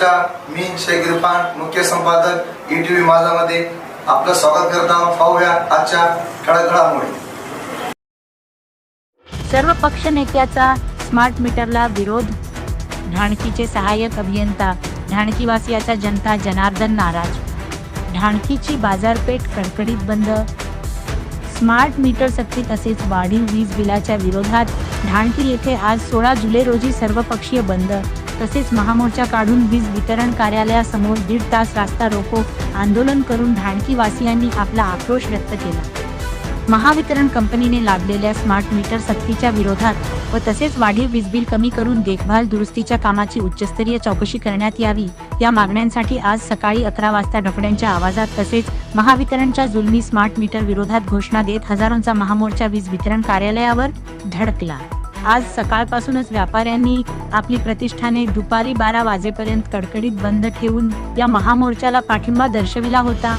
नमस्कार, मी शेख इरफान, मुख्य संपादक ETV माझामध्ये आपलं स्वागत करत आहोत. पाहूया आजच्या ठळक घडामोडी. सर्व पक्ष नेत्याचा स्मार्ट मीटरला विरोध. ढाणकीचे सहाय्यक अभियंता ढाणकीवासियाचा जनता जनार्दन नाराज. ढाणकीची बाजारपेठ कडकडीत बंद. स्मार्ट मीटर सक्ती तसेच वाढीव वीज बिलाच्या विरोधात ढाणकी येथे आज 16 जुलै रोजी सर्वपक्षीय बंद तसेच महामोर्चा काढून वीज वितरण कार्यालयासमोर 1.5 तास रास्ता रोको आंदोलन करून ढाणकी वासियांनी आपला आक्रोश व्यक्त केला. महावितरण कंपनीने लादलेल्या स्मार्ट मीटर सक्तीच्या विरोधात व तसेच वाढीव वीज बिल कमी करून देखभाल दुरुस्तीच्या कामाची उच्चस्तरीय चौकशी करण्यात यावी या मागण्यांसाठी आज सकाळी 11 वाजता डफड्यांच्या आवाजात तसेच महावितरणच्या जुलमी स्मार्ट मीटर विरोधात घोषणा देत हजारोंचा महामोर्चा वीज वितरण कार्यालयावर धडकला. आज सकाळपासूनच व्यापाऱ्यांनी आपली प्रतिष्ठाने दुपारी 12 वाजेपर्यंत कडकडीत बंद ठेवून या महामोर्चाला पाठिंबा दर्शविला होता.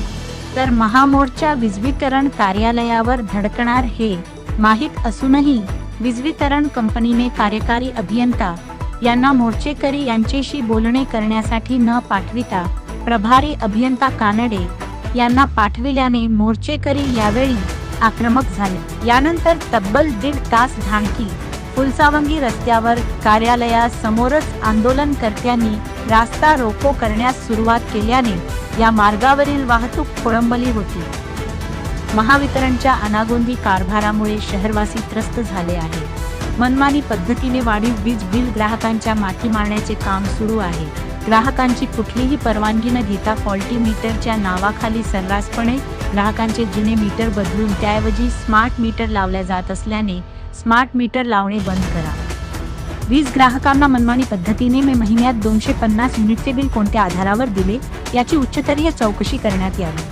तर महामोर्चा वीज वितरण कार्यालयावर धडकणार हे माहीत असूनही वीज वितरण कंपनीने कार्यकारी अभियंता यांना मोर्चेकरी यांच्याशी बोलणे करण्यासाठी न पाठविता प्रभारी अभियंता कानडे यांना पाठविल्याने मोर्चेकरी यावेळी आक्रमक झाले. यानंतर तब्बल 1.5 तास ढाणकी फुलसावंगी रस्त्यावर कार्यालयासमोरच आंदोलनकर्त्यांनी रास्ता रोको करण्यास सुरुवात केल्याने या मार्गावरील वाहतूक खोळंबली होती. महावितरणच्या अनागोंदी कारभारामुळे शहरवासी त्रस्त झाले आहे. मनमानी पद्धतीने वाढीव वीज बिल ग्राहकांच्या माथी मारण्याचे काम सुरू आहे. ग्राहकांची कुठलीही परवानगी न घेता फॉल्टी मीटरच्या नावाखाली सर्रासपणे ग्राहकांचे जुने मीटर बदलून त्याऐवजी स्मार्ट मीटर लावल्या जात असल्याने स्मार्ट मीटर लावणे बंद करा. वीज ग्राहकांना मनमानी पद्धतीने मे महिन्यात 250 युनिटचे बिल कोणत्या आधारावर दिले याची उच्चस्तरीय चौकशी करण्यात यावी.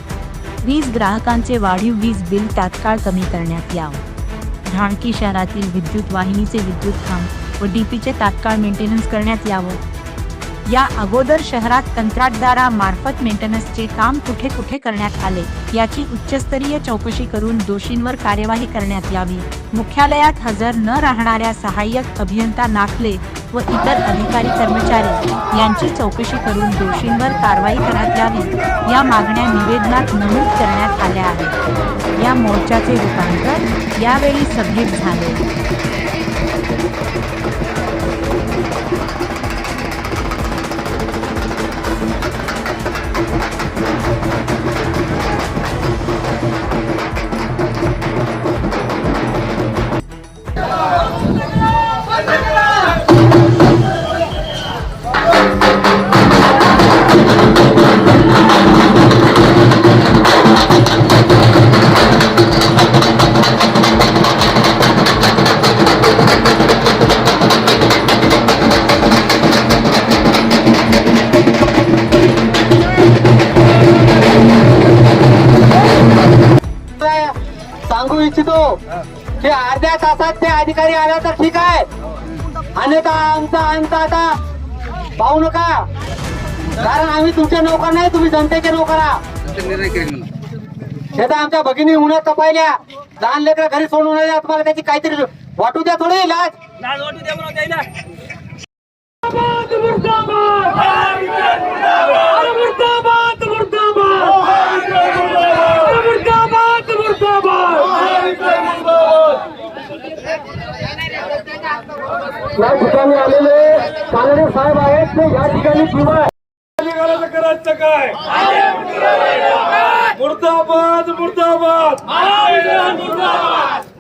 वीज ग्राहकांचे वाढीव वीज बिल तात्काळ कमी करण्यात यावं. ढाणकी शहरातील विद्युत वाहिनीचे विद्युत खांब व DPचे तात्काळ मेंटेनन्स करण्यात यावं. या अगोदर शहरात कंत्राटदारामार्फत मेंटेनन्सचे काम कुठे कुठे करण्यात आले याची उच्चस्तरीय चौकशी करून दोषींवर कार्यवाही करण्यात यावी. मुख्यालयात हजर न राहणाऱ्या सहाय्यक अभियंता नाखले व इतर अधिकारी कर्मचारी यांची चौकशी करून दोषींवर कारवाई करण्यात यावी या मागण्या निवेदनात नमूद करण्यात आल्या आहेत. या मोर्चाचे रूपांतर यावेळी सभेत झाले. सांगू इच्छितो की अर्ध्या तासात ते अधिकारी आला तर ठीक आहे, अन्यथा आमचा अंत आता पाहू नका. कारण आम्ही तुमचे नोकर नाही, तुम्ही जनतेचे नोकर आहात. शेता आमच्या भगिनी उन्हात तपायल्या, लहान लेकर घरी सोडून तुम्हाला त्याची काहीतरी वाटू द्या, थोडी लाज वाटू द्या म्हणून द्यायला. या ठिकाणी आलेले कानडे साहेब आहेत ते या ठिकाणी करायचं काय? मुर्दाबाद मुर्दाबाद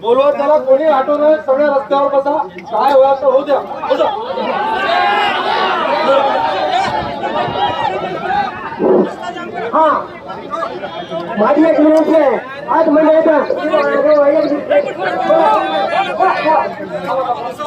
बोलवा, त्याला कोणी हटू नये. सगळ्या रस्त्यावर बसा, काय व्हायचं होऊ द्या. हा, माझी एक विनंती आहे. आज म्हणजे